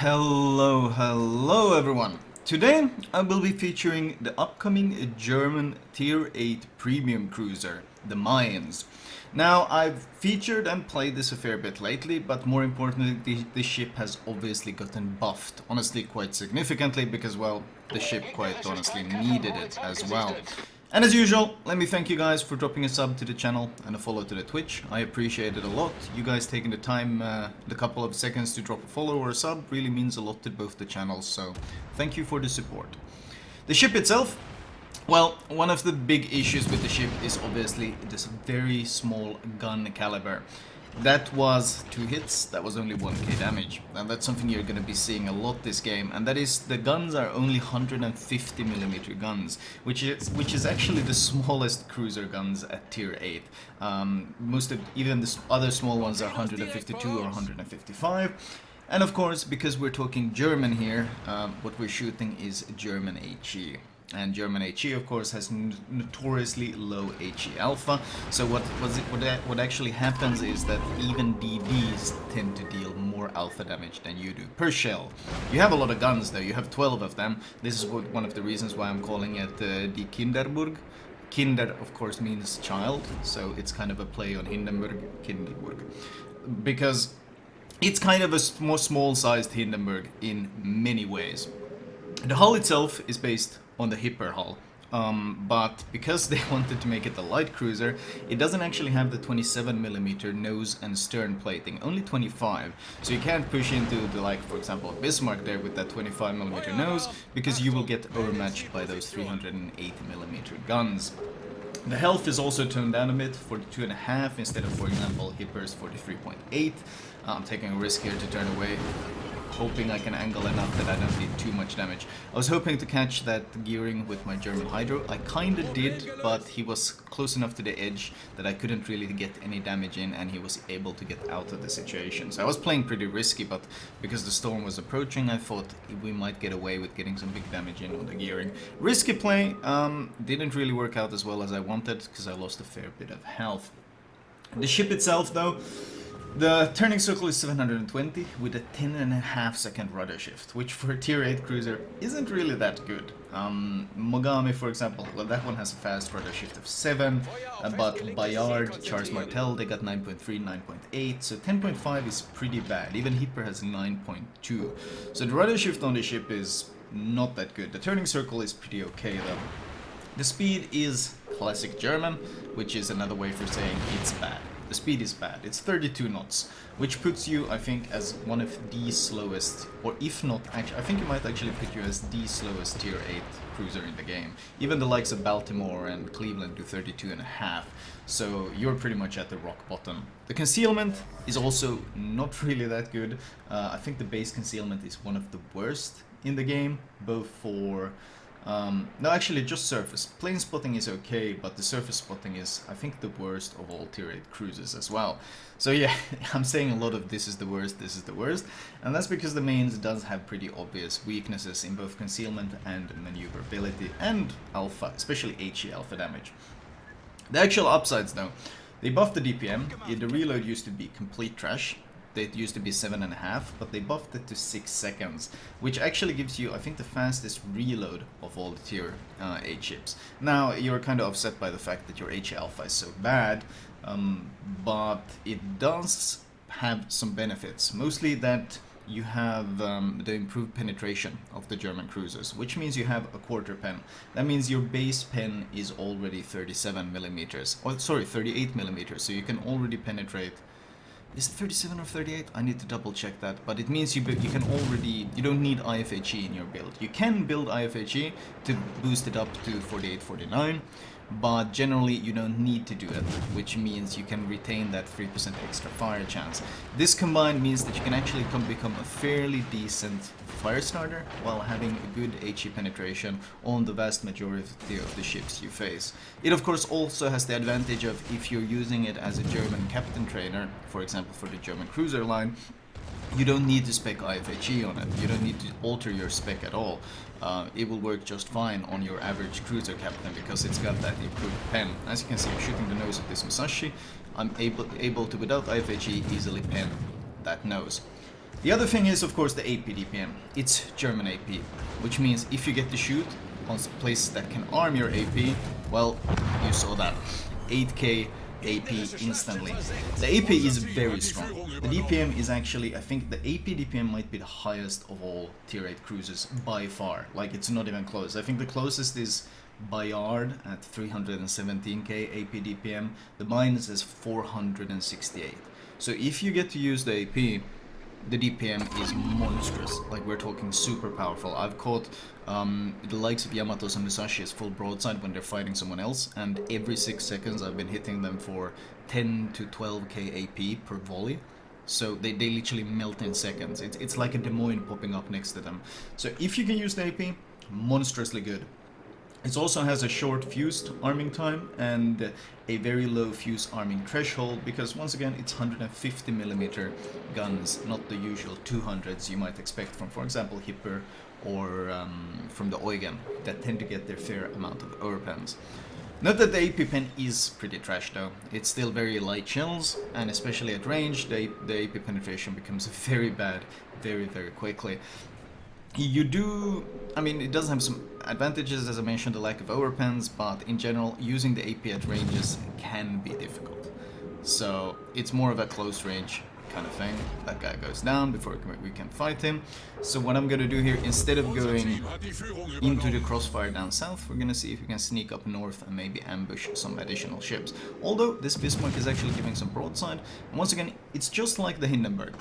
Hello everyone! Today I will be featuring the upcoming German Tier 8 premium cruiser, the Mainz. Now, I've featured and played this a fair bit lately, but more importantly, the ship has obviously gotten buffed, honestly quite significantly, because, well, the ship quite honestly needed it as well. And as usual, let me thank you guys for dropping a sub to the channel and a follow to the Twitch. I appreciate it a lot. You guys taking the time, the couple of seconds to drop a follow or a sub really means a lot to both the channels, so thank you for the support. The ship itself, well, one of the big issues with the ship is obviously this very small gun caliber. That was 2 hits, that was only 1k damage, and that's something you're gonna be seeing a lot this game, and that is the guns are only 150mm guns, which is actually the smallest cruiser guns at tier 8. Even the other small ones are 152 or 155. And of course, because we're talking German here, what we're shooting is German HE. And German HE, of course, has notoriously low HE alpha. So what actually happens is that even DDs tend to deal more alpha damage than you do per shell. You have a lot of guns though. You have 12 of them. This is one of the reasons why I'm calling it the Kinderburg. Kinder, of course, means child, so it's kind of a play on Hinderburg, Kinderburg, because it's kind of a more small-sized Hindenburg in many ways. The hull itself is based on the Hipper hull, but because they wanted to make it a light cruiser, it doesn't actually have the 27mm nose and stern plating, only 25. So you can't push into the, like, for example, Bismarck there with that 25mm nose, because you will get overmatched by those 380mm guns. The health is also toned down a bit, 42.5 instead of, for example, Hipper's 43.8. I'm taking a risk here to turn away, hoping I can angle enough that I don't need too much damage. I was hoping to catch that gearing with my German Hydro. I kinda did, but he was close enough to the edge that I couldn't really get any damage in, and he was able to get out of the situation. So I was playing pretty risky, but because the storm was approaching, I thought we might get away with getting some big damage in on the gearing. Risky play, didn't really work out as well as I wanted, because I lost a fair bit of health. The ship itself, though, the turning circle is 720 with a 10.5 second rudder shift, which for a tier 8 cruiser isn't really that good. Mogami, for example, well, that one has a fast rudder shift of 7, but Bayard, Charles Martel, they got 9.3, 9.8, so 10.5 is pretty bad. Even Hipper has 9.2, so the rudder shift on the ship is not that good. The turning circle is pretty okay though. The speed is classic German, which is another way for saying it's bad. The speed is bad. It's 32 knots, which puts you, I think, as one of the slowest, or if not, actually, I think it might actually put you as the slowest tier 8 cruiser in the game. Even the likes of Baltimore and Cleveland do 32.5, so you're pretty much at the rock bottom. The concealment is also not really that good. I think the base concealment is one of the worst in the game, both for no, actually just surface. Plane spotting is okay, but the surface spotting is, I think, the worst of all tier 8 cruisers as well. So yeah, I'm saying a lot of this is the worst, and that's because the Mainz does have pretty obvious weaknesses in both concealment and maneuverability and alpha, especially HE alpha damage. The actual upsides though, they buffed the DPM. The reload used to be complete trash. It used to be 7.5, but they buffed it to 6 seconds, which actually gives you, I think, the fastest reload of all the tier 8 ships. Now, you're kind of upset by the fact that your H alpha is so bad, but it does have some benefits. Mostly that you have the improved penetration of the German cruisers, which means you have a quarter pen. That means your base pen is already 37mm, or sorry, 38mm, so you can already penetrate. Is it 37 or 38? I need to double check that, but it means you can already, you don't need IFHE in your build. You can build IFHE to boost it up to 48, 49, but generally you don't need to do it, which means you can retain that 3% extra fire chance. This combined means that you can actually become a fairly decent fire starter while having a good HE penetration on the vast majority of the ships you face. It of course also has the advantage of, if you're using it as a German captain trainer, for example for the German cruiser line, you don't need to spec IFHE on it. You don't need to alter your spec at all. It will work just fine on your average cruiser captain because it's got that improved pen. As you can see, I'm shooting the nose of this Musashi. I'm able to, without IFHE, easily pen that nose. The other thing is, of course, the AP DPM. It's German AP, which means if you get to shoot on places that can arm your AP, well, you saw that. 8k AP instantly. The AP is very strong. The DPM is actually, I think the AP DPM might be the highest of all tier 8 cruisers by far. Like, it's not even close. I think the closest is Bayard at 317k AP DPM. The Mainz is 468. So if you get to use the AP, the DPM is monstrous. Like, we're talking super powerful. I've caught the likes of Yamatos and Musashi's full broadside when they're fighting someone else, and every 6 seconds I've been hitting them for 10 to 12k AP per volley. So they literally melt in seconds. It's like a Des Moines popping up next to them. So if you can use the AP, monstrously good. It also has a short fused arming time and a very low fuse arming threshold, because once again it's 150mm guns, not the usual 200s you might expect from, for example, Hipper or from the Eugen, that tend to get their fair amount of overpens. Note that the AP pen is pretty trash though. It's still very light shells, and especially at range the AP penetration becomes very bad very quickly. You do, I mean, it does have some advantages, as I mentioned, the lack of overpens, but in general, using the AP at ranges can be difficult. So it's more of a close range kind of thing. That guy goes down before we can fight him. So what I'm gonna do here, instead of going into the crossfire down south, we're gonna see if we can sneak up north and maybe ambush some additional ships. Although this Bismarck is actually giving some broadside, and once again, it's just like the Hindenburg.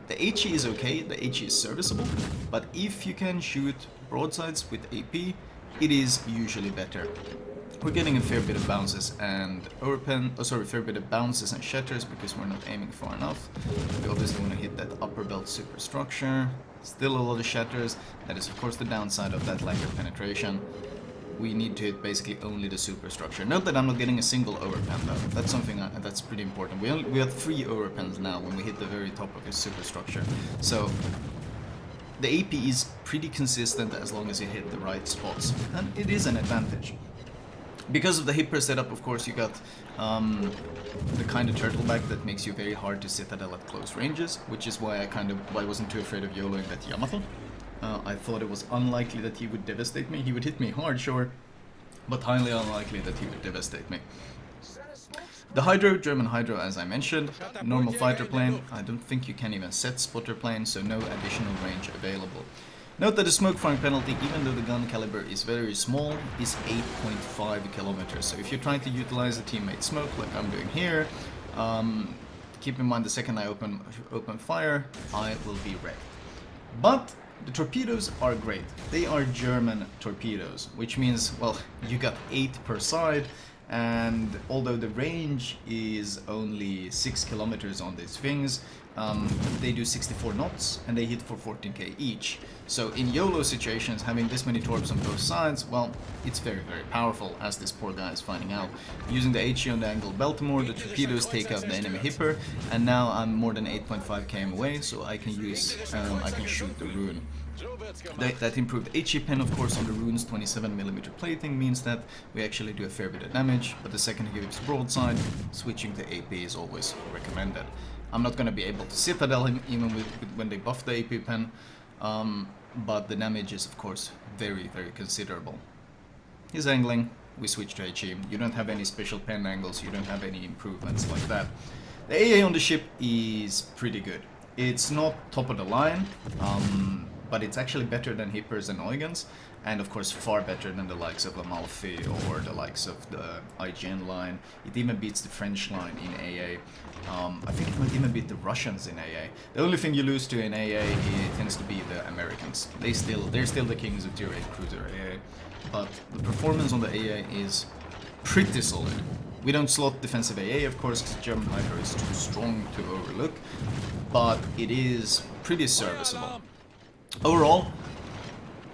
The HE is okay, the HE is serviceable, but if you can shoot broadsides with AP, it is usually better. We're getting a fair bit of bounces and fair bit of bounces and shatters because we're not aiming far enough. We obviously want to hit that upper belt superstructure. Still a lot of shatters. That is of course the downside of that lack of penetration. We need to hit basically only the superstructure. Note that I'm not getting a single overpen though. That's something that's pretty important. We have 3 overpens now when we hit the very top of his superstructure. So the AP is pretty consistent as long as you hit the right spots, and it is an advantage. Because of the Hipper setup, of course, you got the kind of turtleback that makes you very hard to citadel at close ranges, which is why I wasn't too afraid of YOLOing that Yamato. I thought it was unlikely that he would devastate me. He would hit me hard, sure, but highly unlikely that he would devastate me. The Hydro, German Hydro, as I mentioned, normal fighter plane. I don't think you can even set spotter plane, so no additional range available. Note that the smoke firing penalty, even though the gun caliber is very small, is 8.5 kilometers. So if you're trying to utilize a teammate smoke, like I'm doing here, keep in mind the second I open fire, I will be wrecked. But the torpedoes are great. They are German torpedoes, which means, well, you got 8 per side, and although the range is only 6 kilometers on these things, they do 64 knots and they hit for 14k each. So in YOLO situations, having this many torps on both sides, well, it's very powerful, as this poor guy is finding out. Using the HE on the angle Baltimore, the torpedoes take out the enemy Hipper, and now I'm more than 8.5 km away, so I can shoot the rune. That improved HE pen, of course, on the rune's 27mm plating means that we actually do a fair bit of damage, but the second he gives broadside, switching to AP is always recommended. I'm not going to be able to citadel him even when they buff the AP pen, but the damage is of course very considerable. He's angling, we switch to HE. You don't have any special pen angles, you don't have any improvements like that. The AA on the ship is pretty good. It's not top of the line, but it's actually better than Hippers and Eugens, and of course far better than the likes of Amalfi or the likes of the IGN line. It even beats the French line in AA. I think it might even beat the Russians in AA. The only thing you lose to in AA tends to be the Americans. They're still the kings of tier 8 cruiser AA, but the performance on the AA is pretty solid. We don't slot defensive AA, of course, because German Hydro is too strong to overlook, but it is pretty serviceable. Overall,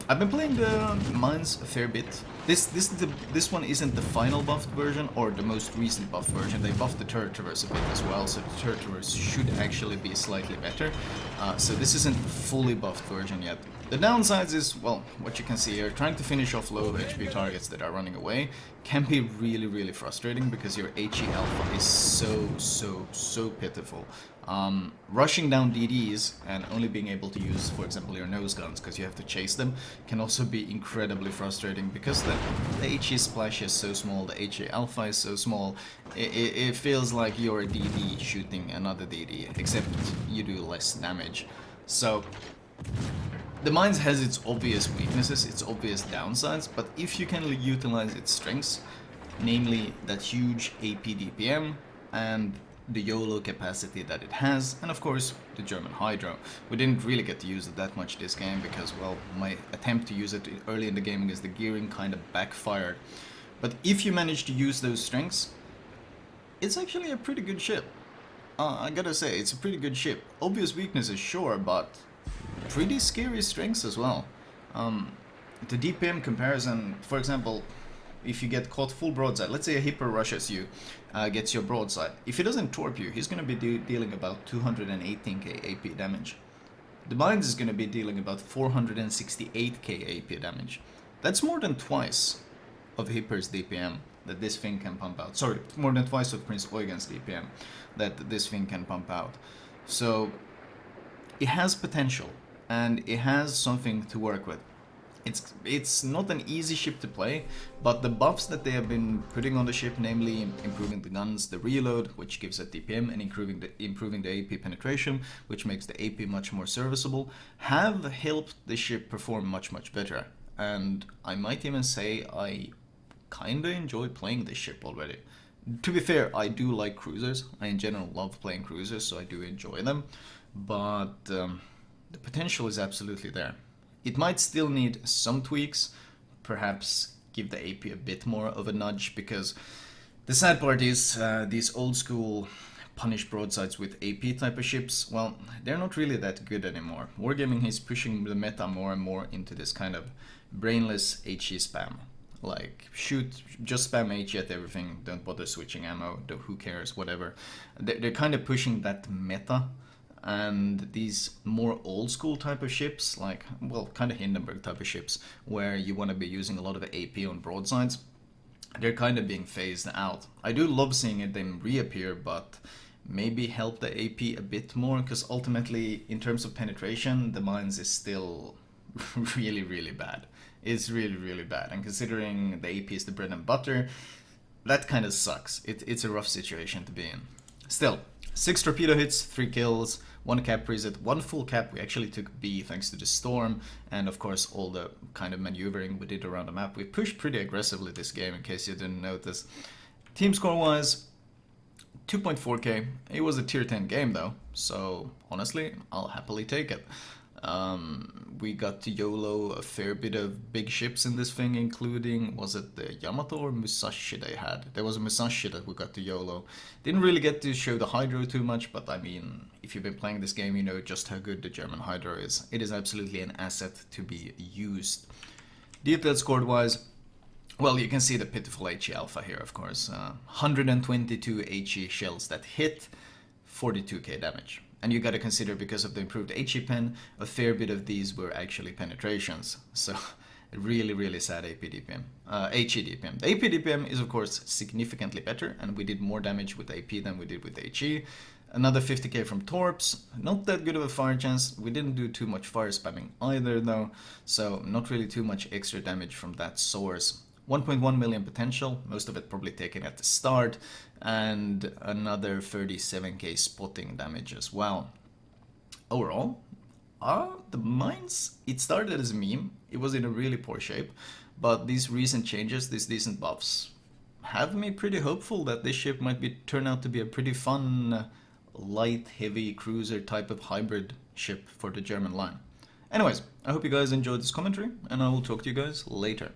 I've been playing the Mainz a fair bit This one isn't the final buffed version or the most recent buff version. They buffed the turret traverse a bit as well, so the turret traverse should actually be slightly better. So this isn't the fully buffed version yet. The downsides is, well, what you can see here, trying to finish off low HP targets that are running away can be really frustrating because your HE alpha is so pitiful. Rushing down DDs and only being able to use, for example, your nose guns because you have to chase them can also be incredibly frustrating because the HE splash is so small, the HE alpha is so small, it feels like you're a DD shooting another DD, except you do less damage. So the Mainz has its obvious weaknesses, its obvious downsides, but if you can utilize its strengths, namely that huge AP DPM and the YOLO capacity that it has, and of course the German Hydro. We didn't really get to use it that much this game because, well, my attempt to use it early in the game against the gearing kind of backfired. But if you manage to use those strengths, it's actually a pretty good ship. I gotta say, it's a pretty good ship. Obvious weaknesses, sure, but pretty scary strengths as well. The DPM comparison, for example, if you get caught full broadside, let's say a Hipper rushes you, gets your broadside. If he doesn't torp you, he's going to be dealing about 218k AP damage. The Mainz is going to be dealing about 468k AP damage. That's more than twice of Hipper's DPM that this thing can pump out. Sorry, more than twice of Prince Eugen's DPM that this thing can pump out. So it has potential and it has something to work with. It's not an easy ship to play, but the buffs that they have been putting on the ship, namely improving the guns, the reload, which gives it DPM, and improving the AP penetration, which makes the AP much more serviceable, have helped the ship perform much better. And I might even say I kinda enjoy playing this ship already. To be fair, I do like cruisers. I in general love playing cruisers, so I do enjoy them. But the potential is absolutely there. It might still need some tweaks, perhaps give the AP a bit more of a nudge, because the sad part is these old school punish broadsides with AP type of ships, well, they're not really that good anymore. Wargaming is pushing the meta more and more into this kind of brainless HE spam. Like, shoot, just spam HE at everything, don't bother switching ammo, who cares, whatever. They're kind of pushing that meta. And these more old school type of ships, like, well, kind of Hinderburg type of ships, where you want to be using a lot of AP on broadsides, they're kind of being phased out. I do love seeing them reappear, but maybe help the AP a bit more, because ultimately, in terms of penetration, the Mainz is still really bad. It's really bad, and considering the AP is the bread and butter, that kind of sucks. It's a rough situation to be in. Still, 6 torpedo hits, 3 kills, 1 cap preset, 1 full cap. We actually took B thanks to the storm, and of course all the kind of maneuvering we did around the map. We pushed pretty aggressively this game, in case you didn't notice. Team score wise, 2.4k. It was a tier 10 game though, so honestly, I'll happily take it. We got to YOLO a fair bit of big ships in this thing, including, was it the Yamato or Musashi they had? There was a Musashi that we got to YOLO. Didn't really get to show the Hydro too much, but I mean, if you've been playing this game, you know just how good the German Hydro is. It is absolutely an asset to be used. Detailed scored wise, well, you can see the pitiful HE alpha here, of course. 122 HE shells that hit, 42k damage. And you gotta consider, because of the improved HE pen, a fair bit of these were actually penetrations. So, really sad AP DPM. HE DPM. The AP DPM is of course significantly better, and we did more damage with AP than we did with HE. Another 50k from Torps, not that good of a fire chance. We didn't do too much fire spamming either though, so not really too much extra damage from that source. 1.1 million potential, most of it probably taken at the start, and another 37k spotting damage as well. Overall, the Mainz, it started as a meme, it was in a really poor shape, but these recent changes, these decent buffs, have me pretty hopeful that this ship might turn out to be a pretty fun, light, heavy cruiser type of hybrid ship for the German line. Anyways, I hope you guys enjoyed this commentary, and I will talk to you guys later.